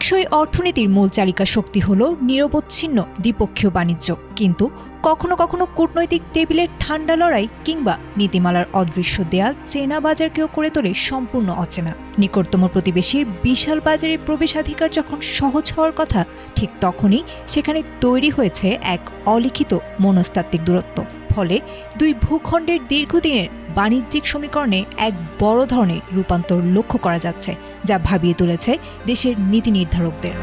টেকসই অর্থনীতির মূল চালিকা শক্তি হল নিরবচ্ছিন্ন দ্বিপক্ষীয় বাণিজ্য, কিন্তু কখনো কখনো কূটনৈতিক টেবিলের ঠান্ডা লড়াই কিংবা নীতিমালার অদৃশ্য দেয়াল চেনা বাজারকেও করে তোলে সম্পূর্ণ অচেনা। নিকটতম প্রতিবেশীর বিশাল বাজারে প্রবেশাধিকার যখন সহজ হওয়ার কথা, ঠিক তখনই সেখানে তৈরি হয়েছে এক অলিখিত মনস্তাত্ত্বিক দূরত্ব। ফলে দুই ভূখণ্ডের দীর্ঘদিনের বাণিজ্যিক সমীকরণে এক বড় ধরনের রূপান্তর লক্ষ্য করা যাচ্ছে, যা ভাবিয়ে তুলেছে দেশের নীতি নির্ধারকদের।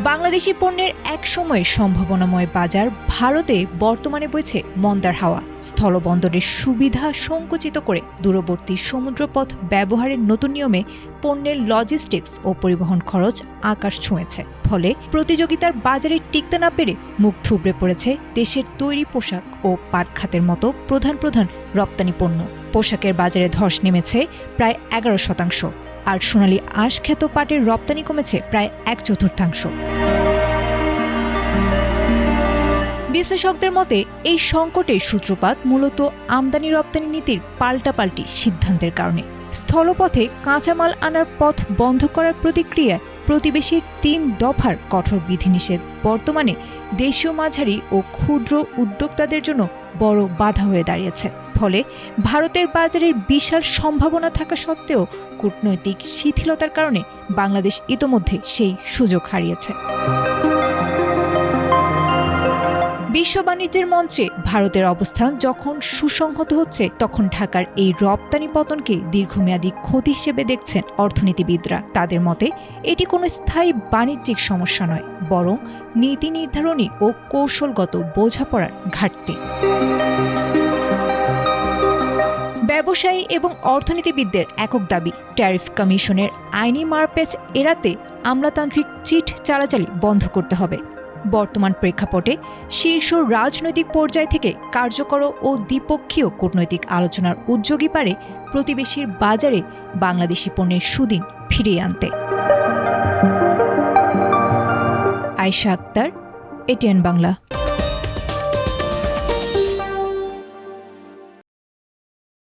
বাংলাদেশি পণ্যের এক সময়ের সম্ভাবনাময় বাজার ভারতে বর্তমানে বইছে মন্দার হাওয়া। স্থলবন্দরের সুবিধা সংকুচিত করে দূরবর্তী সমুদ্রপথ ব্যবহারের নতুন নিয়মে পণ্যের লজিস্টিক্স ও পরিবহন খরচ আকাশ ছুঁয়েছে। ফলে প্রতিযোগিতার বাজারে টিকতে না পেরে মুখ থুবড়ে পড়েছে দেশের তৈরি পোশাক ও পাট খাতের মতো প্রধান রপ্তানি পণ্য। পোশাকের বাজারে ধস নেমেছে প্রায় 11%, আর সোনালী আঁশ খ্যাত পাটের রপ্তানি কমেছে প্রায় 1/4। বিশ্লেষকদের মতে এই সংকটের সূত্রপাত মূলত আমদানি রপ্তানি নীতির পাল্টাপাল্টি সিদ্ধান্তের কারণে। স্থলপথে কাঁচামাল আনার পথ বন্ধ করার প্রতিক্রিয়ায় প্রতিবেশীর 3 দফার কঠোর বিধিনিষেধ বর্তমানে দেশীয় মাঝারি ও ক্ষুদ্র উদ্যোক্তাদের জন্য বড় বাধা হয়ে দাঁড়িয়েছে। ফলে ভারতের বাজারের বিশাল সম্ভাবনা থাকা সত্ত্বেও কূটনৈতিক শিথিলতার কারণে বাংলাদেশ ইতোমধ্যে সেই সুযোগ হারিয়েছে। বিশ্ব বাণিজ্যের মঞ্চে ভারতের অবস্থান যখন সুসংহত হচ্ছে, তখন ঢাকার এই রপ্তানি পতনকে দীর্ঘমেয়াদী ক্ষতি হিসেবে দেখছেন অর্থনীতিবিদরা। তাদের মতে এটি কোনো স্থায়ী বাণিজ্যিক সমস্যা নয়, বরং নীতি নির্ধারণী ও কৌশলগত বোঝাপড়ার ঘাটতি। ব্যবসায়ী এবং অর্থনীতিবিদদের একক দাবি, ট্যারিফ কমিশনের আইনি মারপ্যাচ এড়াতে আমলাতান্ত্রিক চিট চালাচালি বন্ধ করতে হবে। বর্তমান প্রেক্ষাপটে শীর্ষ রাজনৈতিক পর্যায় থেকে কার্যকর ও দ্বিপক্ষীয় কূটনৈতিক আলোচনার উদ্যোগী পারে প্রতিবেশীর বাজারে বাংলাদেশি পণ্যের সুদিন ফিরিয়ে আনতে। আয়েশা আক্তার, এটিএন বাংলা।